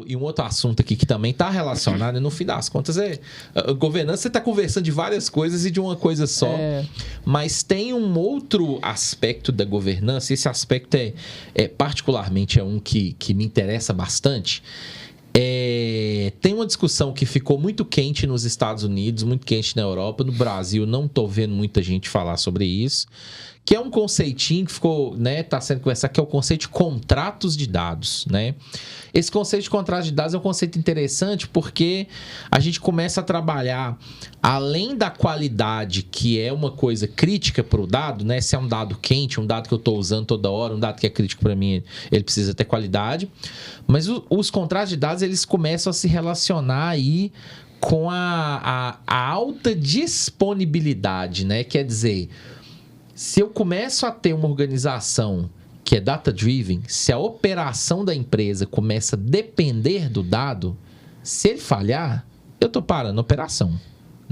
E um outro assunto aqui que também está relacionado, no fim das contas, governança. Você está conversando de várias coisas e de uma coisa só. Mas tem um outro aspecto da governança, e esse aspecto particularmente um que me interessa bastante. Tem uma discussão que ficou muito quente nos Estados Unidos, muito quente na Europa. No Brasil, não estou vendo muita gente falar sobre isso. Que é um conceitinho que ficou, tá sendo conversado, que é o conceito de contratos de dados, Esse conceito de contratos de dados é um conceito interessante porque a gente começa a trabalhar, além da qualidade, que é uma coisa crítica para o dado, se é um dado quente, um dado que eu estou usando toda hora, um dado que é crítico para mim, ele precisa ter qualidade. Mas os contratos de dados, eles começam a se relacionar aí com a alta disponibilidade, Quer dizer, se eu começo a ter uma organização que é data-driven, se a operação da empresa começa a depender do dado, se ele falhar, eu estou parando a operação,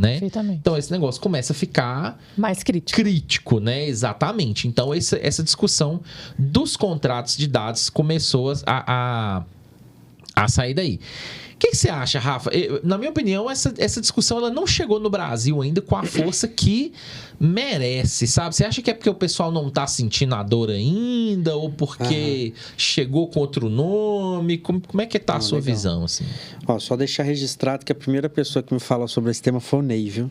Perfeitamente. Então, esse negócio começa a ficar... mais crítico, Exatamente. Então, essa discussão dos contratos de dados começou a sair daí. O que você acha, Rafa? Na minha opinião, essa discussão ela não chegou no Brasil ainda com a força que merece, sabe? Você acha que é porque o pessoal não está sentindo a dor ainda? Ou porque chegou com outro nome? Como é que está a sua visão, assim? Só deixar registrado que a primeira pessoa que me fala sobre esse tema foi o Ney, viu?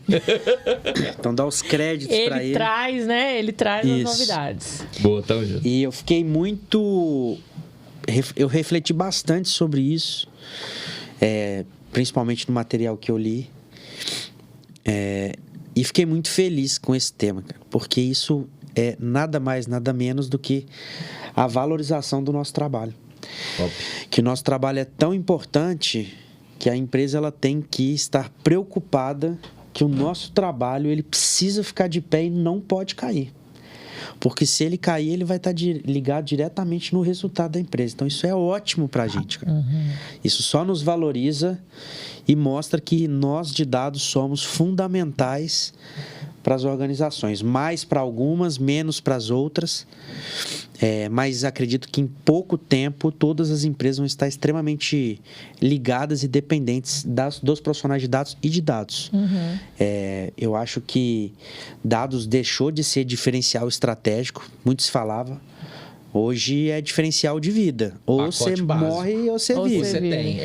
Então dá os créditos para ele. Ele traz, Ele traz as novidades. Boa, tá junto. E eu fiquei muito... Eu refleti bastante sobre isso. Principalmente no material que eu li, e fiquei muito feliz com esse tema, cara, porque isso é nada mais, nada menos do que a valorização do nosso trabalho. Que o nosso trabalho é tão importante que a empresa ela tem que estar preocupada que o nosso trabalho ele precisa ficar de pé e não pode cair. Porque se ele cair, ele vai estar ligado diretamente no resultado da empresa. Então, isso é ótimo para a gente, cara. Isso só nos valoriza e mostra que nós, de dados, somos fundamentais para as organizações. Mais para algumas, menos para as outras. Mas acredito que em pouco tempo, todas as empresas vão estar extremamente ligadas e dependentes dos profissionais de dados e de dados. Eu acho que dados deixou de ser diferencial estratégico, muito se falava. Hoje é diferencial de vida. Ou você morre ou você vive. Você tem.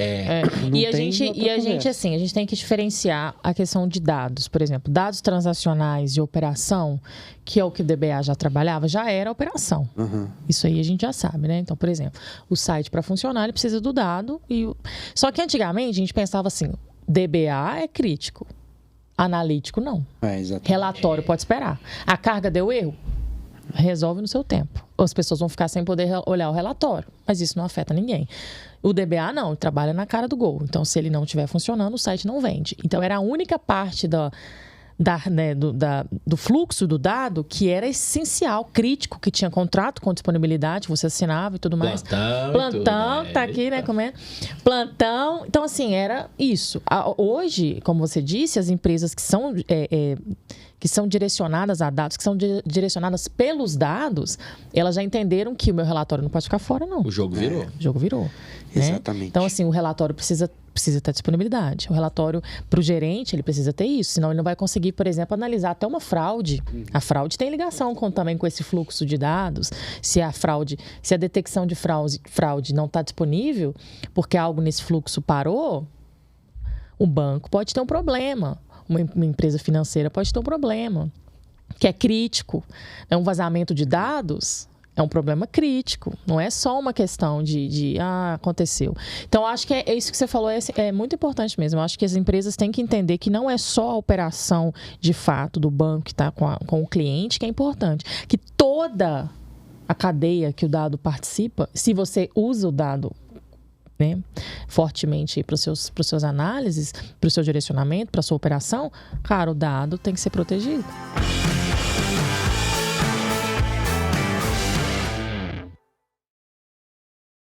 E a gente, assim, a gente tem que diferenciar a questão de dados. Por exemplo, dados transacionais de operação, que é o que o DBA já trabalhava, já era operação. Isso aí a gente já sabe, Então, por exemplo, o site para funcionar, ele precisa do dado. Só que antigamente a gente pensava assim, DBA é crítico, analítico não. Relatório pode esperar. A carga deu erro? Resolve no seu tempo. As pessoas vão ficar sem poder olhar o relatório, mas isso não afeta ninguém. O DBA não, ele trabalha na cara do gol. Então, se ele não estiver funcionando, o site não vende. Então, era a única parte do fluxo do dado que era essencial, crítico, que tinha contrato com disponibilidade, você assinava e tudo mais. Plantão, tá aqui, comendo. Plantão. Então, assim, era isso. Hoje, como você disse, as empresas que são direcionadas a dados, que são direcionadas pelos dados, elas já entenderam que o meu relatório não pode ficar fora, não. O jogo virou. O jogo virou. Exatamente. Então, assim, o relatório precisa ter disponibilidade. O relatório, para o gerente, ele precisa ter isso. Senão, ele não vai conseguir, por exemplo, analisar até uma fraude. A fraude tem ligação também com esse fluxo de dados. Se a detecção de fraude não está disponível, porque algo nesse fluxo parou, o banco pode ter um problema. Uma empresa financeira pode ter um problema, que é crítico. Um vazamento de dados é um problema crítico. Não é só uma questão de aconteceu. Então, acho que é isso que você falou, é muito importante mesmo. Eu acho que as empresas têm que entender que não é só a operação, de fato, do banco que está com o cliente que é importante. Que toda a cadeia que o dado participa, se você usa o dado fortemente para os seus análises, para o seu direcionamento, para a sua operação, cara, o dado tem que ser protegido.